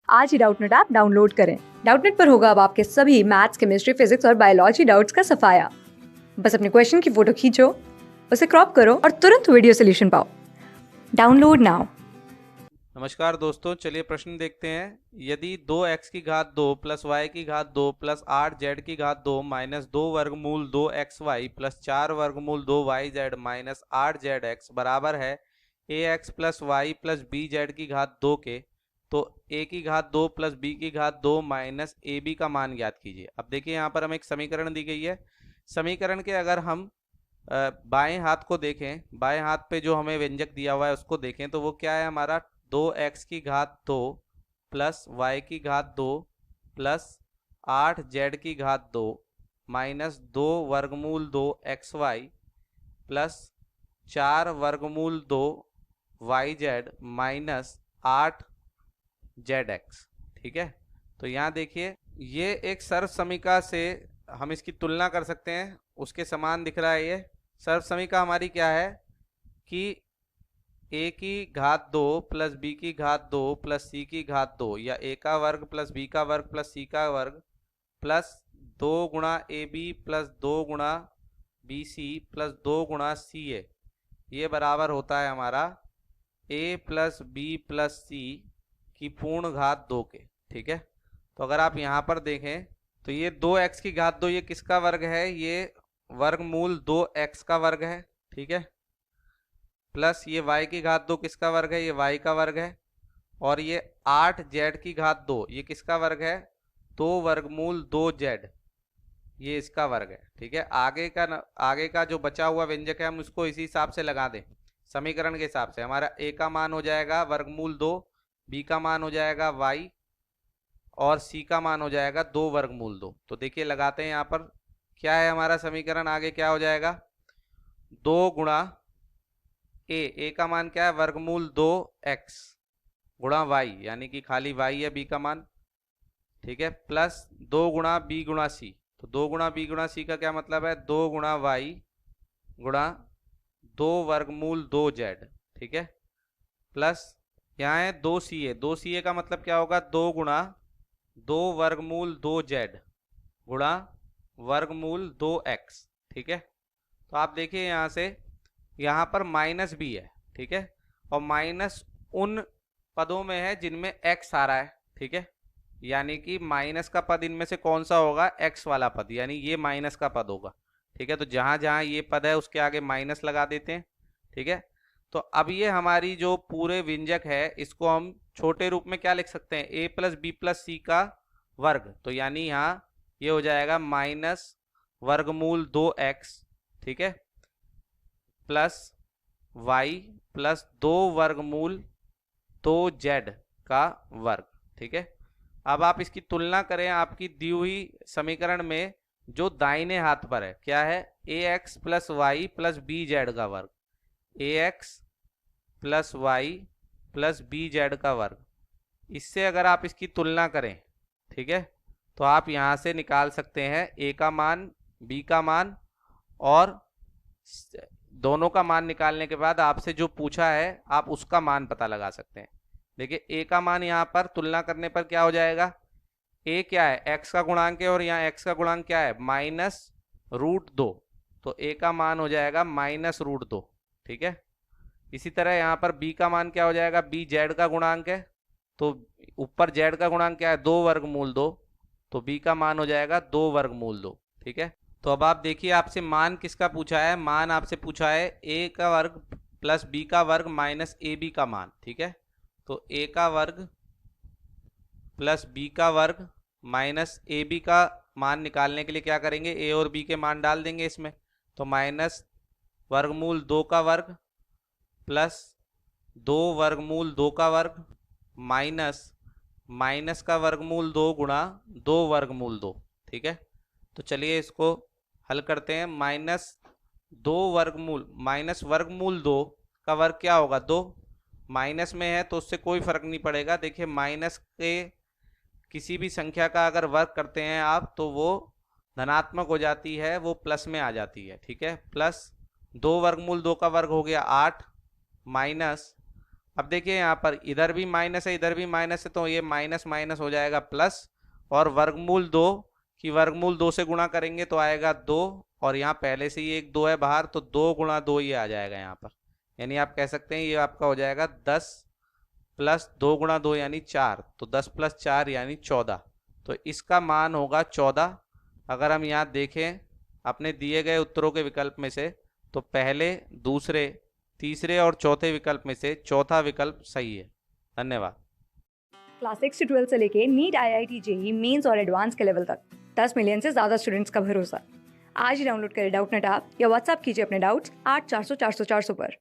आज ही Doubtnut app download करें। Doubtnut पर होगा अब आपके सभी मैथ्स, केमिस्ट्री, फिजिक्स और बायोलॉजी डाउट्स का सफाया। बस अपने क्वेश्चन की फोटो खींचो, उसे क्रॉप करो और तुरंत वीडियो सोल्यूशन पाओ। Download now. नमस्कार दोस्तों, चलिए प्रश्न देखते हैं। यदि 2x की घात 2 प्लस y की घात 2 प्लस 8z की घात 2 माइनस 2 वर्गमूल 2xy प्लस 4 वर्गमूल 2yz माइनस 8zx बराबर है ax plus y plus bz की घात 2 के, तो a की घात 2 प्लस b की घात 2 माइनस ab का मान ज्ञात कीजिए। अब देखिए यहाँ पर हमें एक समीकरण दी गई है। समीकरण के अगर हम बाएं हाथ को देखें, बाएं हाथ पे जो हमें व्यंजक दिया हुआ है उसको देखें तो वो क्या है हमारा 2x की घात 2 प्लस वाई की घात 2 प्लस 8z की घात 2 माइनस 2 वर्गमूल 2xy प्लस 4 वर्गमूल 2yz माइनस 8zx। ठीक है, तो यहाँ देखिए ये एक सर्व समीकरण से हम इसकी तुलना कर सकते हैं, उसके समान दिख रहा है। ये सर्व समीकरण हमारी क्या है कि a की घात 2 प्लस b की घात 2 प्लस c की घात 2 या a का वर्ग प्लस b का वर्ग प्लस c का वर्ग प्लस 2 गुणा ए बी प्लस 2 गुणा बी सी प्लस 2 गुणा सी ए, ये बराबर होता है हमारा a प्लस बी प्लस सी की पूर्ण घात 2 के। ठीक है, तो अगर आप यहाँ पर देखें तो ये 2x की घात 2 ये किसका वर्ग है? ये वर्गमूल 2x का वर्ग है। ठीक है, प्लस ये y की घात 2 किसका वर्ग है? ये y का वर्ग है। और ये 8z की घात 2 ये किसका वर्ग है? 2 वर्गमूल 2z, ये इसका वर्ग है। ठीक है, आगे का जो बचा हुआ व्यंजक है हम उसको इसी हिसाब से लगा दें। समीकरण के हिसाब से हमारा a का मान हो जाएगा वर्गमूल 2, b का मान हो जाएगा y और c का मान हो जाएगा 2 वर्गमूल 2। तो देखिए लगाते हैं यहाँ पर क्या है हमारा समीकरण। आगे क्या हो जाएगा? 2 गुणा a का मान क्या है? वर्गमूल 2x गुणा y, यानी कि खाली y है b का मान। ठीक है, प्लस 2 गुणा b गुणा c, तो 2 गुणा b गुणा c का क्या मतलब है? 2 गुणा y गुणा 2 वर्गमूल 2z। ठीक है, प्लस यहाँ है 2ca, 2ca का मतलब क्या होगा? 2 गुणा 2 वर्गमूल 2z गुणा वर्गमूल 2x। ठीक है, तो आप देखिए यहाँ से यहाँ पर माइनस भी है। ठीक है, और माइनस उन पदों में है जिनमें x आ रहा है। ठीक है, यानी कि माइनस का पद इनमें से कौन सा होगा? x वाला पद, यानी ये माइनस का पद होगा। ठीक है, तो जहां जहां ये पद है उसके आगे माइनस लगा देते हैं। ठीक है, तो अब ये हमारी जो पूरे व्यंजक है इसको हम छोटे रूप में क्या लिख सकते हैं? a प्लस बी प्लस सी का वर्ग, तो यानी यहाँ ये हो जाएगा माइनस वर्गमूल 2x। ठीक है, प्लस y प्लस 2 वर्गमूल 2z का वर्ग। ठीक है, अब आप इसकी तुलना करें आपकी दी हुई समीकरण में जो दाहिने हाथ पर है, क्या है? ax plus y plus b z का वर्ग, ax plus y plus b z का वर्ग। इससे अगर आप इसकी तुलना करें, ठीक है, तो आप यहाँ से निकाल सकते हैं a का मान, b का मान, और दोनों का मान निकालने के बाद आपसे जो पूछा है आप उसका मान पता लगा सकते हैं। देखिए a का मान यहाँ पर तुलना करने पर क्या हो जाएगा? a क्या है? x का गुणांक है और यहाँ x का गुणांक क्या है? माइनस रूट 2, तो a का मान हो जाएगा माइनस रूट 2। ठीक है, इसी तरह यहाँ पर b का मान क्या हो जाएगा? b z का गुणांक है, तो ऊपर z का गुणांक क्या है? 2 वर्गमूल 2, तो b का मान हो जाएगा 2 वर्गमूल 2। ठीक है, तो अब आप देखिए आपसे मान किसका पूछा है? मान आपसे पूछा है a का वर्ग प्लस b का वर्ग माइनस ए बी का मान। ठीक है, तो a का वर्ग प्लस b का वर्ग माइनस ए बी का मान निकालने के लिए क्या करेंगे? a और b के मान डाल देंगे इसमें, तो माइनस वर्गमूल 2 का वर्ग प्लस 2 वर्गमूल 2 का वर्ग माइनस माइनस का वर्गमूल 2 गुणा 2 वर्गमूल 2। ठीक है, तो चलिए इसको हल करते हैं। माइनस 2 वर्गमूल माइनस वर्गमूल 2 का वर्ग क्या होगा? 2, माइनस में है तो उससे कोई फर्क नहीं पड़ेगा। देखिए माइनस के किसी भी संख्या का अगर वर्ग करते हैं आप तो वो धनात्मक हो जाती है, वो प्लस में आ जाती है। ठीक है, प्लस 2 वर्गमूल 2 का वर्ग हो गया 8, माइनस अब देखिए यहाँ पर इधर भी माइनस है, इधर भी माइनस है, तो ये माइनस माइनस हो जाएगा प्लस, और वर्गमूल 2 की वर्गमूल 2 से गुणा करेंगे तो आएगा 2, और यहाँ पहले से ही एक 2 है बाहर, तो 2 गुणा 2 ये आ जाएगा यहाँ पर। यानी आप कह सकते हैं ये आपका हो जाएगा 10 प्लस 2 गुणा 2 यानी 4, तो 10 प्लस 4 यानी 14। तो इसका मान होगा 14। अगर हम यहाँ देखें अपने दिए गए उत्तरों के विकल्प में से, तो पहले, दूसरे, तीसरे और चौथे विकल्प में से चौथा विकल्प सही है। धन्यवाद। क्लास 6 से 12 से लेके नीट, IIT, JEE मेंस और एडवांस के लेवल तक 10 मिलियन से ज्यादा स्टूडेंट्स का भरोसा। आज ही डाउनलोड करें डाउटनेट ऐप या व्हाट्सएप कीजिए अपने डाउट्स 8400 400 400 पर।